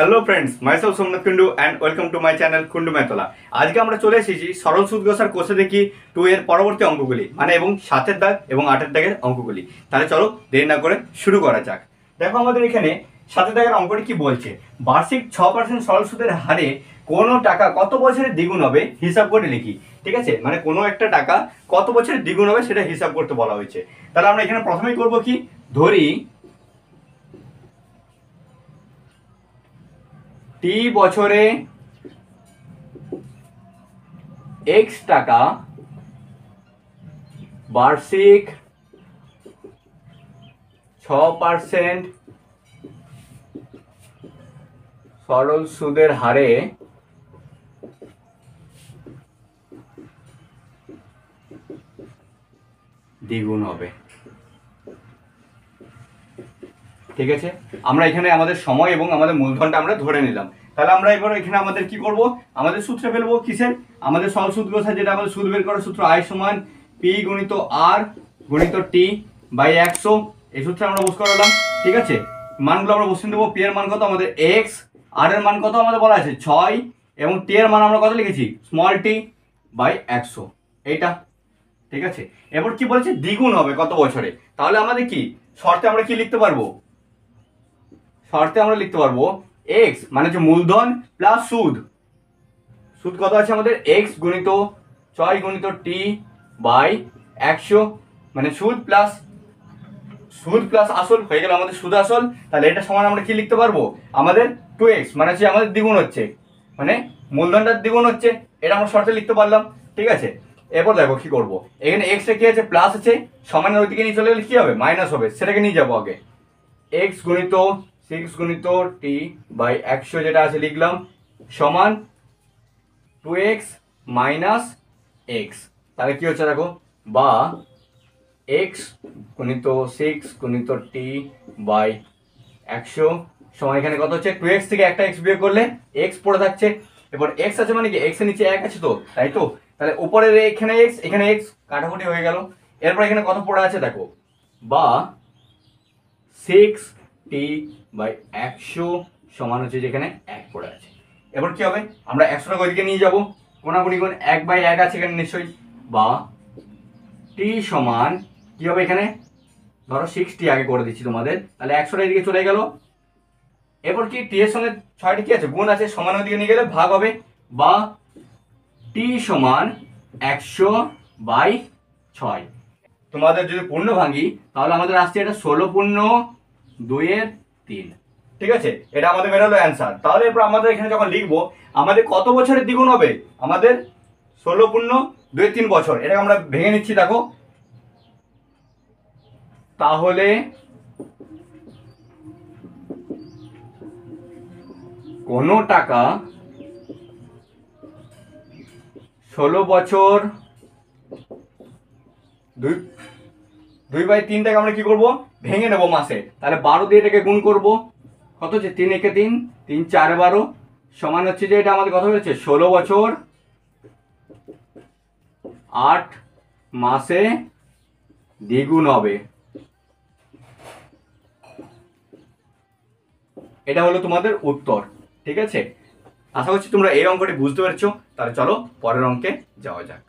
Hello friends, myself Somnath Kundu and welcome to my channel Kundu মেতলা। আজকে আমরা চলে এসেছি সরল সুদ ঘষার কোর্সে দেখি 2 এর পরবর্তী অঙ্কগুলি, মানে এবং 7 দাগ এবং 8 দাগের অঙ্কগুলি। তাহলে চলো দেরি না করে শুরু করা যাক। দেখো আমাদের এখানে 7 দাগের অঙ্কটি কি বলছে, বার্ষিক 6% সরল সুদের হারে কোনো টাকা কত বছরে দ্বিগুণ হবে হিসাব করে লিখি। ঠিক আছে, মানে কোনো একটা টাকা কত বছরে দ্বিগুণ হবে সেটা হিসাব করতে বলা হয়েছে। তাহলে আমরা এখানে প্রথমেই করব কি, ধরি টি বছরে এক্স টাকা বার্ষিক 6% সরল সুদের হারে দ্বিগুণ হবে। ঠিক আছে, আমরা এখানে আমাদের সময় এবং আমাদের মূলধনটা আমরা ধরে নিলাম। তাহলে আমরা এবার এখানে আমাদের কি করব, আমাদের সূত্রে ফেলবো কিসের, আমাদের সরল সুদ ঘষা, যেটা আমাদের সুদ বের করার সূত্র আই সমান পি গুণিত আর গুণিত টি বাই 100। এই সূত্রে আমরা বস করালাম। ঠিক আছে, মানগুলো আমরা বসিয়ে দেবো। পি এর মান কত আমাদের এক্স, আর এর মান কত আমাদের বলা আছে 6, এবং টি এর মান আমরা কত লিখেছি স্মল টি বাই 100, এইটা। ঠিক আছে, এবার কি বলছে দ্বিগুণ হবে কত বছরে। তাহলে আমাদের কি শর্তে আমরা কি লিখতে পারবো, শর্তে আমরা লিখতে পারবো এক্স মানে হচ্ছে মূলধন প্লাস সুদ। সুদ কত আছে আমাদের এক্স গুণিত 6 গুণিত টি বাই 100, মানে সুদ প্লাস আসল হয়ে গেল আমাদের সুদ আসল। তাহলে এটা সমান আমরা কি লিখতে পারবো, আমাদের 2x মানে হচ্ছে আমাদের দ্বিগুণ হচ্ছে, মানে মূলধনটা দ্বিগুণ হচ্ছে, এটা আমরা শর্তে লিখতে পারলাম। ঠিক আছে, এরপর দেখো কি করব, এখানে এক্স টা কি আছে প্লাস আছে, সমানের ওইদিকে নিয়ে চলে গেলে কি হবে মাইনাস হবে, সেটাকে নিয়ে যাবো আগে। এক্স গুণিত 6 গুণিত টি বাই 100 যেটা আছে লিখলাম সমান 2x মাইনাস এক্স। তাহলে কি হচ্ছে দেখো, বা এক্স গুণিত 6 গুণিত টি বাই 100 সমান এখানে কত হচ্ছে 2x থেকে একটা x বিয়োগ করলে x পড়ে থাকছে। এবার x আছে মানে কি x এর নিচে 1 আছে, তো তাই তো, তাহলে উপরে এখানে x এখানে x কাটাকুটি হয়ে গেল। এরপর এখানে কত পড়ে আছে দেখো, বা 6t বাই 100 সমান হচ্ছে যেখানে 1 পড়ে আছে। এবার কি হবে, আমরা 100টা ওইদিকে নিয়ে যাবো, কোনাকুনি কোন 1 বাই 1 আছে এখানে নিশ্চয়ই, বা t সমান কি হবে এখানে ধরো 6t আগে করে দিচ্ছি তোমাদের, তাহলে 100টা এদিকে চলে গেল। এরপর কি টি এর সঙ্গে 6টি কি আছে গুণ আছে, সমান ওইদিকে নিয়ে গেলে ভাগ হবে, বা t সমান 100 বাই 6। তোমাদের যদি পূর্ণ ভাঙি তাহলে আমাদের আসছে এটা 16 পূর্ণ 2/3। ঠিক আছে, এটা আমাদের বেরোলো অ্যান্সার। তাহলে এরপর আমাদের এখানে যখন লিখবো আমাদের কত বছরের দ্বিগুণ হবে, আমাদের 16 পূর্ণ 2/3 বছর। এটাকে আমরা ভেঙে নিচ্ছি দেখো, তাহলে কোনো টাকা 16 বছর 2/3টাকে আমরা কি করব ভেঙে নেব মাসে। তাহলে 12 দিয়ে এটাকে গুণ করব, কত হচ্ছে 3 একে 3 3 4 12 সমান হচ্ছে যে এটা আমাদের কত হয়েছে 16 বছর 8 মাসে দ্বিগুণ হবে। এটা হলো তোমাদের উত্তর। ঠিক আছে, আশা করছি তোমরা এই অঙ্কটি বুঝতে পেরেছো। তাহলে চলো পরের অঙ্কে যাওয়া যাক।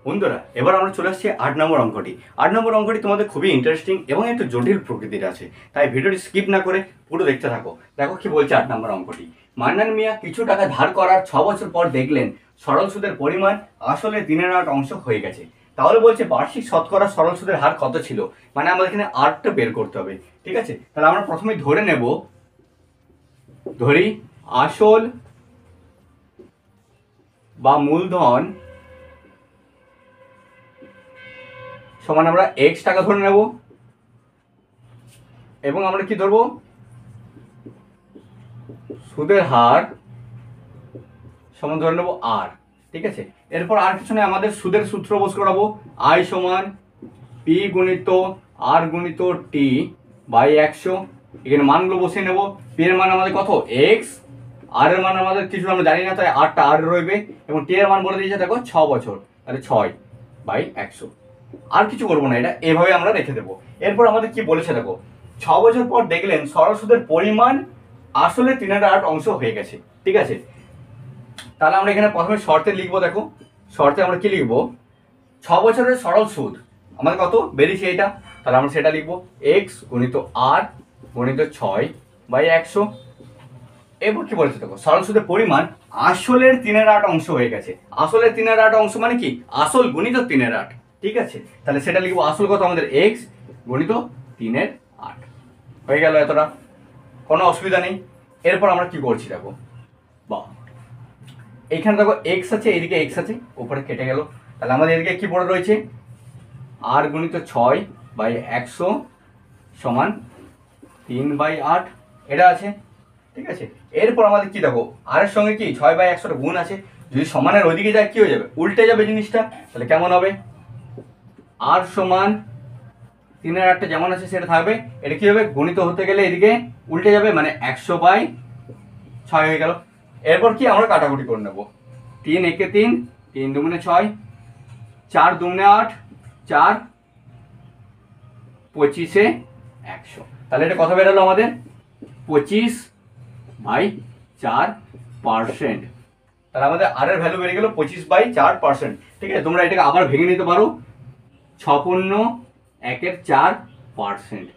বন্ধুরা, এবার আমরা চলে আসছি 8 নম্বর অঙ্কটি। 8 নম্বর অঙ্কটি তোমাদের খুবই ইন্টারেস্টিং এবং একটু জটিল প্রকৃতির আছে, তাই ভিডিওটি স্কিপ না করে পুরো দেখতে থাকো। দেখো কি বলছে 8 নম্বর অঙ্কটি। মান্নান মিয়া কিছু টাকা ধার করার 6 বছর পর দেখলেন সরল সুদের পরিমাণ আসলে 3/8 অংশ হয়ে গেছে। তাহলে বলছে বার্ষিক শতকরা সরল সুদের হার কত ছিল, মানে আমাদের এখানে আরটা বের করতে হবে। ঠিক আছে, তাহলে আমরা প্রথমে ধরে নেব, ধরি আসল বা মূলধন সমান আমরা x টাকা ধরে নেব, এবং আমরা কি ধরবো সুদের হার সমান ধরে নেব r। ঠিক আছে, এরপর আর কিছু নেই, আমাদের সুদের সূত্র বস করাবো i সমান p গুণিত r গুণিত t বাই 100। এখানে মানগুলো বসিয়ে নেব, p এর মান আমাদের কত x, r এর মান আমাদের কিছু আমরা জানি না, তাই rটা r রইবে, এবং t এর মান বলে দিয়েছে দেখো 6 বছর, তাহলে 6 বাই 100। আর কিছু করবো না, এটা এভাবে আমরা রেখে দেবো। এরপর আমাদের কি বলেছে দেখো, 6 বছর পর দেখলেন সরল সুদের পরিমাণ আসলে 3/8 অংশ হয়ে গেছে। ঠিক আছে, তাহলে আমরা এখানে প্রথমে শর্তে লিখবো। দেখো শর্তে আমরা কি লিখবো, 6 বছরের সরল সুদ আমাদের কত বেরিয়েছে এটা, তাহলে আমরা সেটা লিখবো x গুণিত r গুণিত 6/100। এরপর কি বলেছে দেখো, সরল সুদের পরিমাণ আসলের 3/8 অংশ হয়ে গেছে। আসলের 3/8 অংশ মানে কি, আসল গুণিত 3/8। ঠিক আছে, তাহলে সেটা লিখবো আসল কত আমাদের x গুণিত 3/8 হয়ে গেল। এতটা কোনো অসুবিধা নেই। এরপর আমরা কি করছি দেখো, বা এইখানে দেখো এক্স আছে, এদিকে এক্স আছে, উপরে কেটে গেল। তাহলে আমাদের এদিকে কি পড়ে রয়েছে, আর গুণিত 6/100 সমান 3/8 এটা আছে। ঠিক আছে, এরপর আমাদের কি দেখো, আর এর সঙ্গে কি 6/100 গুণ আছে, যদি সমানের ওইদিকে যায় কি হয়ে যাবে, উল্টে যাবে জিনিসটা। তাহলে কেমন হবে, আর সমান 3/8 যেমন আছে সেটা থাকবে, এটা কি হবে গুণিত হতে গেলে এদিকে উল্টে যাবে, মানে 100/6 হয়ে গেল। এরপর কি আমরা কাটাকুটি করে নেব, 3 একে 3, 3 দুগুণে 6, 4 দুগুণে 8, 4 25/100। তাহলে এটা কত বেরোলো আমাদের, 25/4%। তাহলে আমাদের আর এর ভ্যালু বেড়ে গেল 25/4%। ঠিক আছে, তোমরা এটাকে আবার ভেঙে নিতে পারো, 6.1/4%।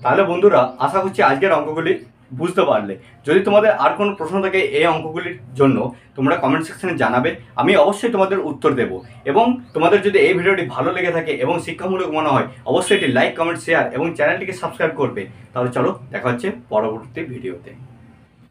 তাহলে বন্ধুরা আশা করছি আজকের অঙ্কগুলি বুঝতে পারলে। যদি তোমাদের আর কোনো প্রশ্ন থাকে এই অঙ্কগুলির জন্য তোমরা কমেন্ট সেকশনে জানাবে, আমি অবশ্যই তোমাদের উত্তর দেব। এবং তোমাদের যদি এই ভিডিওটি ভালো লেগে থাকে এবং শিক্ষামূলক মনে হয় অবশ্যই এটি লাইক, কমেন্ট, শেয়ার এবং চ্যানেলটিকে সাবস্ক্রাইব করবে। তাহলে চলো দেখা হচ্ছে পরবর্তী ভিডিওতে।